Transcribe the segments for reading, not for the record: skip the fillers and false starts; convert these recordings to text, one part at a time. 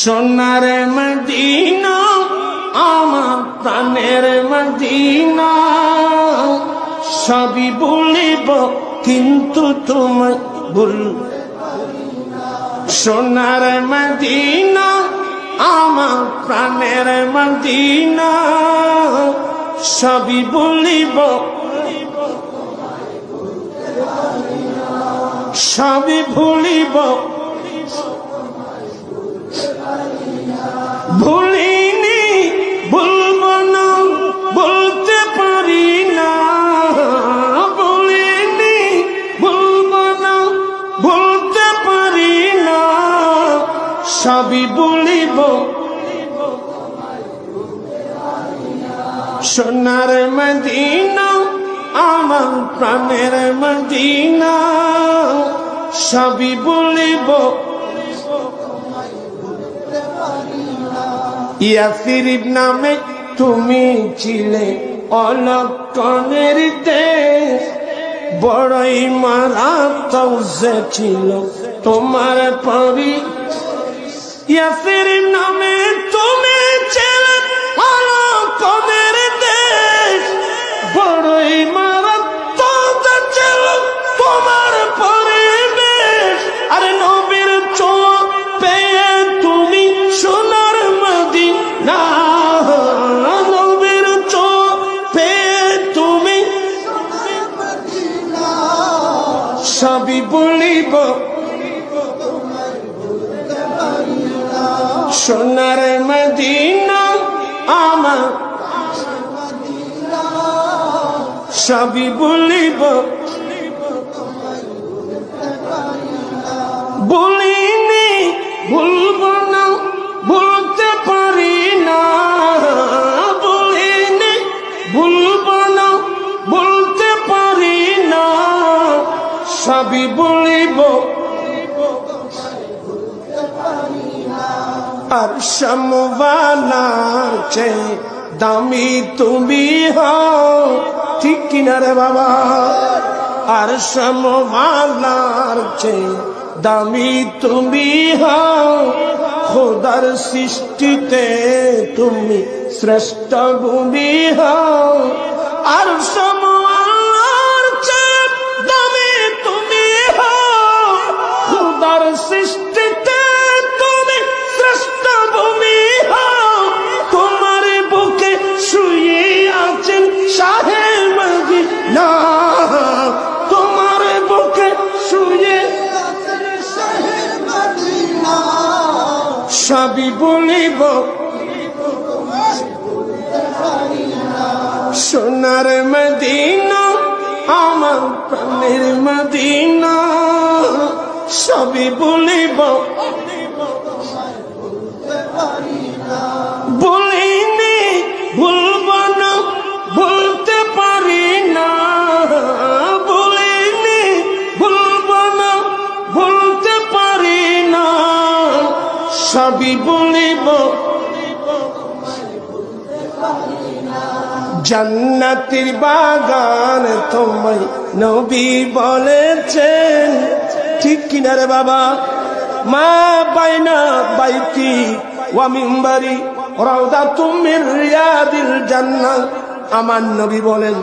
সোনার মদিনা আমার প্রাণের মদিনা, সবই বলিব কিন্তু তোমায় বলবো। সোনার মদিনা আমার প্রাণের মদিনা, সবই বলিব সবই ভুলিব, ভুলিনি ভুলব না বলতে পারি না, ভুলিনি ভুলব না বলতে পারি না, সবই বলিব। সোনার মদিনা আমার প্রাণের মদিনা, সবই বলিব। ইয়াসরিব নামে তুমি ছিলে অলক্ষণের দেশ, বড়ই মারাত্মক যে ছিল তোমার পরি। ইয়াসরিব নামে তুমি ছিলে অলক্ষণের দেশ, বড়ই মারাত্মক যে ছিল তোমার পরিবেশ। আরে নবীর চোখ পেয়ে তুমি সোনার মদিনা, নবীর চোখ পেয়ে তুমি সবই বলিব। সোনার মদিনা আমার সবই বলিব, বলিনি ভুলব না বলতে পারি না, বলিনি ভুলব না বলতে পারি না, সবই বলিব। আর সমবালার চেয়ে দামি তুমি হও, ঠিক কিনা রে বাবা? আর সমবালার চেয়ে দামি তুমি হও, খোদার সৃষ্টিতে তুমি শ্রেষ্ঠ ভূমি হও। আর সমবালার চেয়ে দামি তুমি হও, খোদার সৃষ্টিতে তুমি শ্রেষ্ঠ ভূমি হও। তোমার বুকে শুয়ে আছেন শাহে মদিনা, তোমার বুকে শুয়ে সবই বলিব। সোনার মদিনা আমার প্রাণের মদিনা, সবই বলিব। বলিনি ভুলব না বলতে পারি না, বলিনি ভুলব না বলতে পারি না, সবই বলিব। জান্নাতের বাগান তোমায় নবী বলেছেন, ঠিক কিনা রে বাবা? মা বাইনা বাইতি ওয়া মিম্বারি রাউদাতুম মির রিয়াদিল জান্নাহ। আমার নবী বলেন,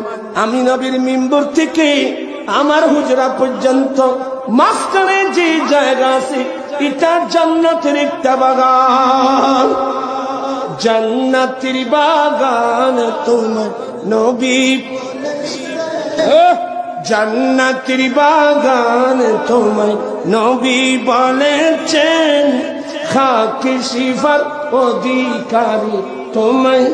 আমি নবীর মিম্বর থেকে আমার হুজরা পর্যন্ত মাঝখানে যে জায়গা আছে এটা জান্নাতের একটা বাগান। জান্নাতের বাগান তোমার নবী, জান্নাতের বাগান তোমায় নবী বলেছেন, খাকি সিফার অধিকারী তোমায়।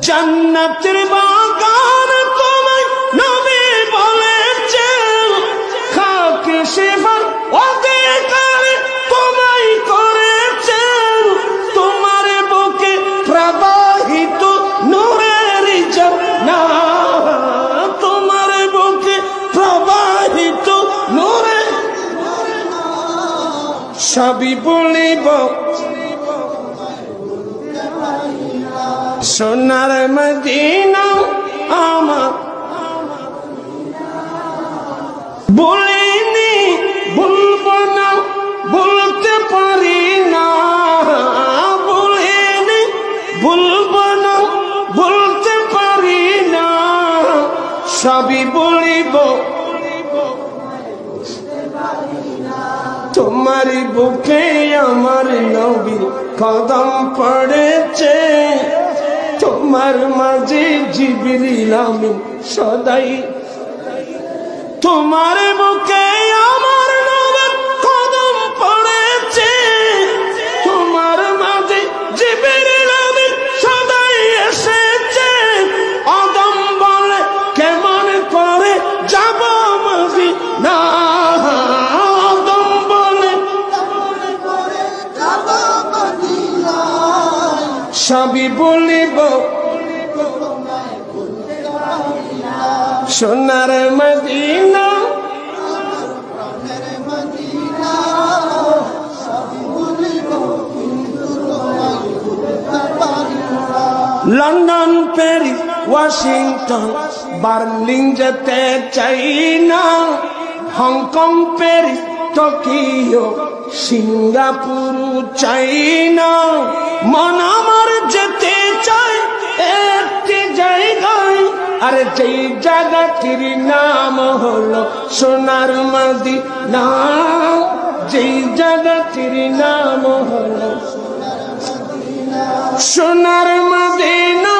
জান্নাতের বাগান তোমায় নবী বলেছেন, খাকি সিফার অধিকারী তোমায় করেছেন। তোমার বুকে প্রবাহিত নূরের ঝর্ণা, তোমার বুকে প্রবাহিত নূরে, সবই বলিব। সোনার মদিনা আমার বলিনি ভুলব না বলতে পারি না, সবই বলিব তোমার বুকে আমার নবীর কদম পড়েছে, তোমার মাঝে জিবরিল আমিন সদাই। তোমার বুকে আমার নবীর কদম পড়েছে, তোমার মাঝে জিবরিল আমিন সদাই এসেছে। আদম বলে কেমন করে যাব মদিনা, আদম বলে সবই বলিব সোনার মদিনা। লন্ডন, প্যারিস, ওয়াশিংটন, বার্লিন যেতে চাই না, হংকং, প্যারিস, টোকিও, সিঙ্গাপুর চাই না। মন আমার যেতে চাই একটি জায়গায়, আরে যেই জায়গাটির নাম হলো সোনার মদিনা, যেই জায়গাটির নাম হলো সোনার মদিনা।